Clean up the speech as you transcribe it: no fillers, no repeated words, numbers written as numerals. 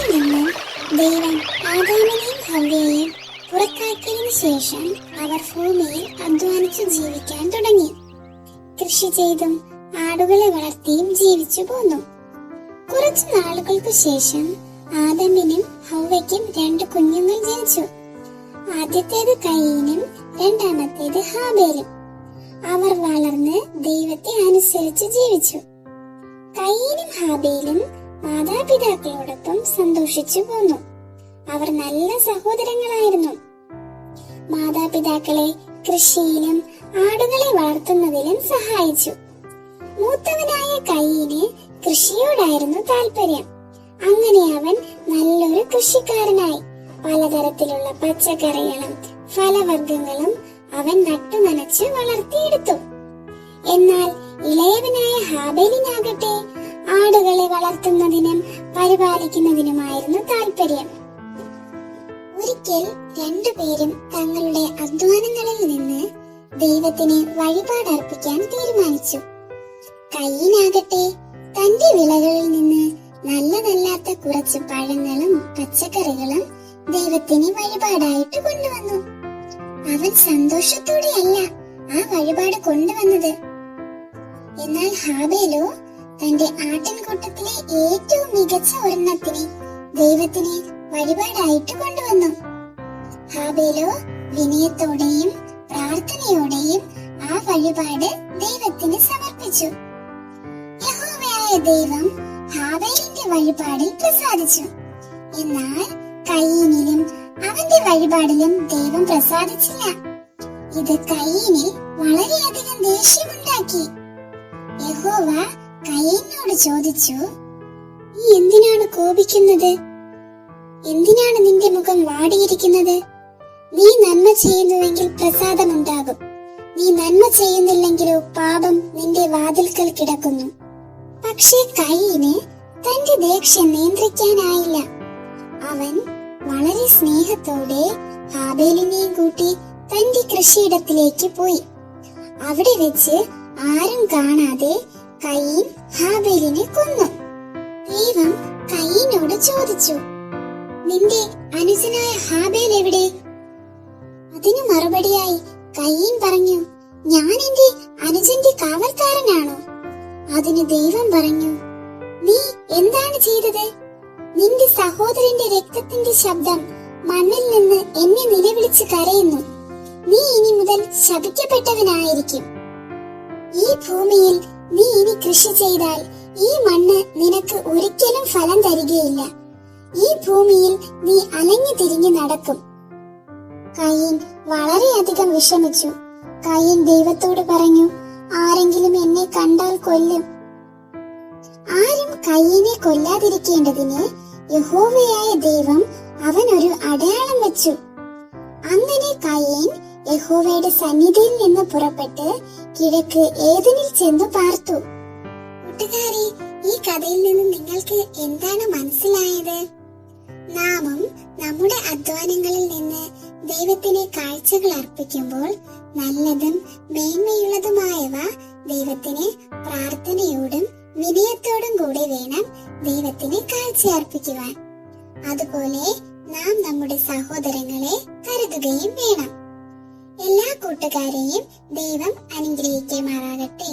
ഏദനിൽ നിന്നും ദൈവം ആദാമിനെയും ഹവ്വയെയും പുറത്താക്കിയതിനു ശേഷം അവർ ഭൂമിയിൽ അധ്വാനിച്ചു ജീവിക്കാൻ തുടങ്ങി. കൃഷി ചെയ്തും ആടുകളെ വളർത്തിയും ജീവിച്ചു പോന്നു. കുറച്ചു നാളുകൾക്കു ശേഷം ആദമിനും ഹവ്വയ്ക്കും 2 കുഞ്ഞുങ്ങൾ ജനിച്ചു. ആദ്യത്തേത് കയീനും രണ്ടാമത്തേത് ഹാബേലും. അവർ വളർന്ന് ദൈവത്തെ അനുസരിച്ച് ജീവിച്ചു. കയീനും ഹാബേലും മാതാപിതാക്കളോടൊപ്പം സന്തോഷിച്ചു പോന്നു. അവർ നല്ല സഹോദരങ്ങളായിരുന്നു. മാതാപിതാക്കളെ കൃഷിയിലും ആടുകളെ വളർത്തുന്നതിലും സഹായിച്ചു. മൂത്തവനായ കയീന് കൃഷിയോടായിരുന്നു താല്പര്യം. അങ്ങനെ അവൻ നല്ലൊരു കൃഷിക്കാരനായി. പലതരത്തിലുള്ള പച്ചക്കറികളും ഫലവർഗങ്ങളും അവൻ നട്ടുനനച്ച് വളർത്തിയെടുത്തു. എന്നാൽ ഇളയവനായ ഹാബേലിനാകട്ടെ ആടുകളെ വളർത്തുന്നതിനും പരിപാലിക്കുന്നതിനുമായിരുന്നു താല്പര്യം. ഒരിക്കൽ 2 പേരും തങ്ങളുടെ അധ്വാനങ്ങളിൽ നിന്ന് ദൈവത്തിന് വഴിപാടർപ്പിക്കാൻ തീരുമാനിച്ചു. കയീനാകട്ടെ തന്റെ വിളകളിൽ നിന്ന് നല്ലതല്ലാത്ത കുറച്ച് പഴങ്ങളും പച്ചക്കറികളും ദൈവത്തിന് വഴിപാടായിട്ട് കൊണ്ടുവന്നു. അവൻ സന്തോഷത്തോടെയല്ല ആ വഴിപാട് കൊണ്ടുവന്നത്. എന്നാൽ ഹാബേലോ തന്റെ ആട്ടിൻകൂട്ടത്തിലെ ഏറ്റവും മികച്ച ഒരെണ്ണത്തിനെ ദൈവത്തിന് വഴിപാടായിട്ട് കൊണ്ടുവന്നു. ഹാബേലോ വിനയത്തോടെയും പ്രാർത്ഥനയോടെയും ആ വഴിപാട് ദൈവത്തിന് സമർപ്പിച്ചു. യഹോവയായ ദൈവം ഹാബേലിന്റെ വഴിപാടിൽ പ്രസാദിച്ചു. എന്നാൽ കയീനിലും അവന്റെ വഴിപാടിലും ദൈവം പ്രസാദിച്ചില്ല. ഇത് കയീനിൽ വളരെയധികം ദേഷ്യമുണ്ടാക്കി. യഹോവ കയീനോട് ചോദിച്ചു, നീ എന്തിനാണ് കോപിക്കുന്നത്? എന്തിനാണ് നിന്റെ മുഖം വാടിയിരിക്കുന്നത്? നീ നന്മ ചെയ്യുന്നുവെങ്കിൽ പ്രസാദമുണ്ടാകും. നീ നന്മ ചെയ്യുന്നില്ലെങ്കിലോ പാപം നിന്റെ വാതിൽക്കൽ കിടക്കുന്നു. പക്ഷേ കയീന് തന്റെ ദേഷ്യം നിയന്ത്രിക്കാനായില്ല. അവൻ വളരെ സ്നേഹത്തോടെ ഹാബേലിനെയും കൂട്ടി തന്റെ കൃഷിയിടത്തിലേക്ക് പോയി. അവിടെ വെച്ച് ആരും കാണാതെ കയീൻ ഹാബേലിനെ കൊന്നു. ദൈവം കയീനോട് ചോദിച്ചു, നിന്റെ അനുജനായ ഹാബേൽ എവിടെ? അതിനു മറുപടിയായി കയീൻ പറഞ്ഞു, ഞാൻ എന്റെ അനുജന്റെ കാവൽക്കാരനാണോ? അതിന് ദൈവം പറഞ്ഞു, നീ എന്താണ് ചെയ്തത്? നിന്റെ സഹോദരന്റെ രക്തത്തിന്റെ ശബ്ദം മണ്ണിൽ നിന്ന് എന്നെ നിലവിളിച്ച് കരയുന്നു. നീ ഇനി മുതൽ ശപിക്കപ്പെട്ടവനായിരിക്കും. ഈ ഭൂമിയിൽ നീ ഇനി കൃഷി ചെയ്താൽ ഈ മണ്ണ് നിനക്ക് ഒരിക്കലും ഫലം തരികയില്ല. ഈ ഭൂമിയിൽ നീ അലഞ്ഞു തിരിഞ്ഞു നടക്കും. കയീൻ വളരെയധികം വിഷമിച്ചു. കയീൻ ദൈവത്തോട് പറഞ്ഞു, ആരെങ്കിലും എന്നെ കണ്ടാൽ കൊല്ലും. ആരും കയീനെ കൊല്ലാതിരിക്കേണ്ടതിന് യഹോവയായ ദൈവം അവനൊരു അടയാളം വെച്ചു. അങ്ങനെ കയീൻ യഹോവയുടെ സന്നിധിയിൽ നിന്ന് പുറപ്പെട്ട് കിഴക്ക് ഏദനിൽ ചെന്നു പാർത്തു. കൂട്ടുകാരെ, ഈ കഥയിൽ നിന്ന് നിങ്ങൾക്ക് എന്താണ് മനസ്സിലായത്? നാമും നമ്മുടെ അധ്വാനങ്ങളിൽ നിന്ന് ദൈവത്തിന് കാഴ്ചകൾ അർപ്പിക്കുമ്പോൾ നല്ലതും മേന്മയുള്ളതുമായവ ദൈവത്തിന് പ്രാർത്ഥനയോടും വിനയത്തോടും കൂടി വേണം ദൈവത്തിന് കാഴ്ച അർപ്പിക്കുവാൻ. അതുപോലെ നാം നമ്മുടെ സഹോദരങ്ങളെ കരുതുകയും വേണം. എല്ലാ കൂട്ടുകാരെയും ദൈവം അനുഗ്രഹിക്കുമാറാകട്ടെ.